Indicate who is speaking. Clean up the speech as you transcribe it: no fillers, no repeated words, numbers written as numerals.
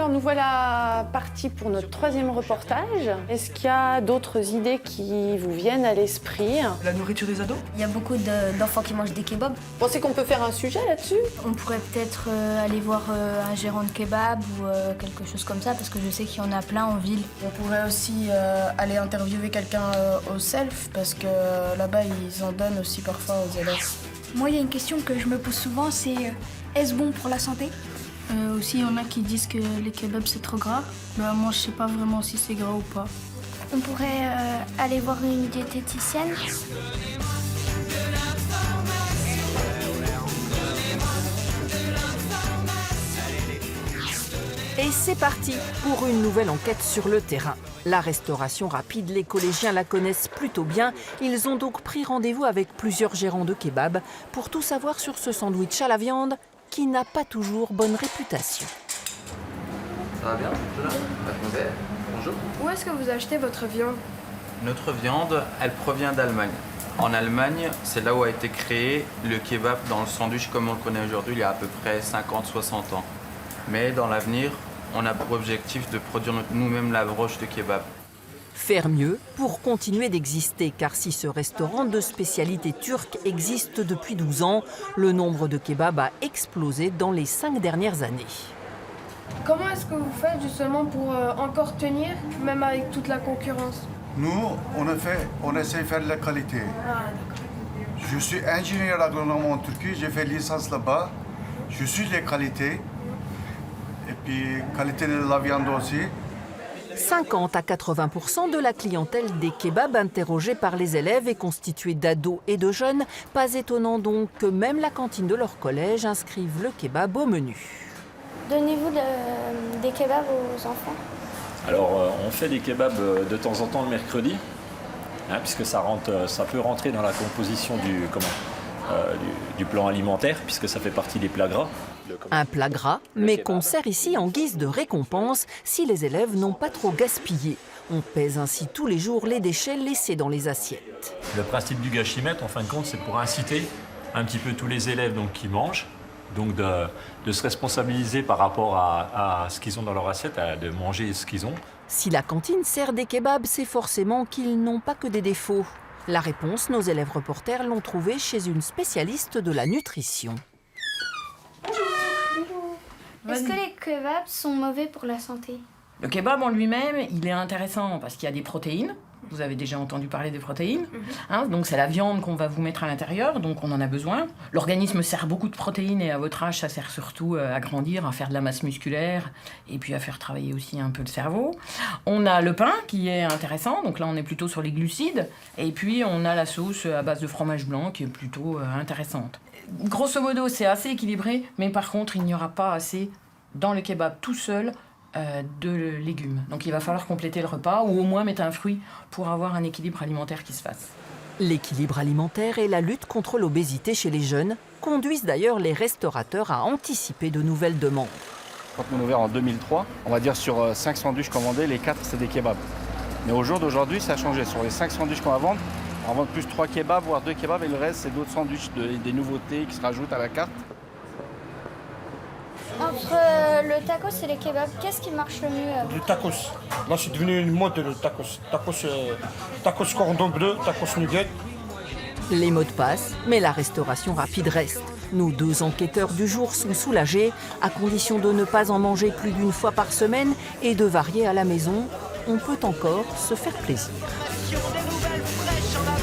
Speaker 1: Alors nous voilà partis pour notre troisième reportage. Est-ce qu'il y a d'autres idées qui vous viennent à l'esprit?
Speaker 2: La nourriture des ados?
Speaker 3: Il y a beaucoup d'enfants qui mangent des kebabs.
Speaker 1: Vous pensez qu'on peut faire un sujet là-dessus?
Speaker 3: On pourrait peut-être aller voir un gérant de kebab ou quelque chose comme ça, parce que je sais qu'il y en a plein en ville.
Speaker 4: On pourrait aussi aller interviewer quelqu'un au self, parce que là-bas, ils en donnent aussi parfois aux élèves.
Speaker 5: Moi, il y a une question que je me pose souvent, c'est est-ce bon pour la santé?
Speaker 6: Aussi, il y en a qui disent que les kebabs, c'est trop gras. Bah, moi, je sais pas vraiment si c'est gras ou pas.
Speaker 5: On pourrait aller voir une diététicienne.
Speaker 7: Et c'est parti pour une nouvelle enquête sur le terrain. La restauration rapide, les collégiens la connaissent plutôt bien. Ils ont donc pris rendez-vous avec plusieurs gérants de kebab pour tout savoir sur ce sandwich à la viande qui n'a pas toujours bonne réputation.
Speaker 8: Ça va bien, mademoiselle? Bonjour.
Speaker 9: Où est-ce que vous achetez votre viande?
Speaker 8: Notre viande, elle provient d'Allemagne. En Allemagne, c'est là où a été créé le kebab dans le sandwich comme on le connaît aujourd'hui, il y a à peu près 50-60 ans. Mais dans l'avenir, on a pour objectif de produire nous-mêmes la broche de kebab.
Speaker 7: Faire mieux pour continuer d'exister, car si ce restaurant de spécialité turque existe depuis 12 ans, le nombre de kebabs a explosé dans les 5 dernières années.
Speaker 9: Comment est-ce que vous faites justement pour encore tenir, même avec toute la concurrence?
Speaker 10: Nous, on essaie de faire de la qualité. Je suis ingénieur agronome en Turquie, j'ai fait licence là-bas. Je suis les qualités. Et puis, qualité de la viande aussi.
Speaker 7: 50 à 80% de la clientèle des kebabs interrogés par les élèves est constituée d'ados et de jeunes. Pas étonnant donc que même la cantine de leur collège inscrive le kebab au menu.
Speaker 5: Donnez-vous des kebabs aux enfants?
Speaker 11: Alors, on fait des kebabs de temps en temps le mercredi, puisque ça peut rentrer dans la composition du plan alimentaire, puisque ça fait partie des plats gras.
Speaker 7: Un plat gras, mais qu'on sert ici en guise de récompense si les élèves n'ont pas trop gaspillé. On pèse ainsi tous les jours les déchets laissés dans les assiettes.
Speaker 11: Le principe du gâchimètre, en fin de compte, c'est pour inciter un petit peu tous les élèves qui mangent, donc de se responsabiliser par rapport à ce qu'ils ont dans leur assiette, de manger ce qu'ils ont.
Speaker 7: Si la cantine sert des kebabs, c'est forcément qu'ils n'ont pas que des défauts. La réponse, nos élèves reporters l'ont trouvée chez une spécialiste de la nutrition.
Speaker 5: Est-ce que les kebabs sont mauvais pour la santé?
Speaker 12: Le kebab en lui-même, il est intéressant parce qu'il y a des protéines. Vous avez déjà entendu parler des protéines. Donc c'est la viande qu'on va vous mettre à l'intérieur, donc on en a besoin. L'organisme sert beaucoup de protéines et à votre âge, ça sert surtout à grandir, à faire de la masse musculaire et puis à faire travailler aussi un peu le cerveau. On a le pain qui est intéressant, donc là on est plutôt sur les glucides. Et puis on a la sauce à base de fromage blanc qui est plutôt intéressante. Grosso modo, c'est assez équilibré, mais par contre, il n'y aura pas assez dans le kebab tout seul de légumes. Donc il va falloir compléter le repas ou au moins mettre un fruit pour avoir un équilibre alimentaire qui se fasse.
Speaker 7: L'équilibre alimentaire et la lutte contre l'obésité chez les jeunes conduisent d'ailleurs les restaurateurs à anticiper de nouvelles demandes.
Speaker 13: Quand on a ouvert en 2003, on va dire sur 5 sandwichs commandés, les 4 c'est des kebabs. Mais au jour d'aujourd'hui, ça a changé. Sur les 5 sandwichs qu'on va vendre, on vend plus 3 kebabs, voire 2 kebabs, et le reste, c'est d'autres sandwichs, des nouveautés qui se rajoutent à la carte.
Speaker 5: Entre le tacos et les kebabs, qu'est-ce qui marche le mieux?
Speaker 14: Du tacos. Là, c'est devenu une mode, le tacos. Tacos cordon bleu, tacos nugget.
Speaker 7: Les mots passent, mais la restauration rapide reste. Nos 2 enquêteurs du jour sont soulagés, à condition de ne pas en manger plus d'1 fois par semaine et de varier à la maison. On peut encore se faire plaisir.
Speaker 15: Des nouvelles fraîches en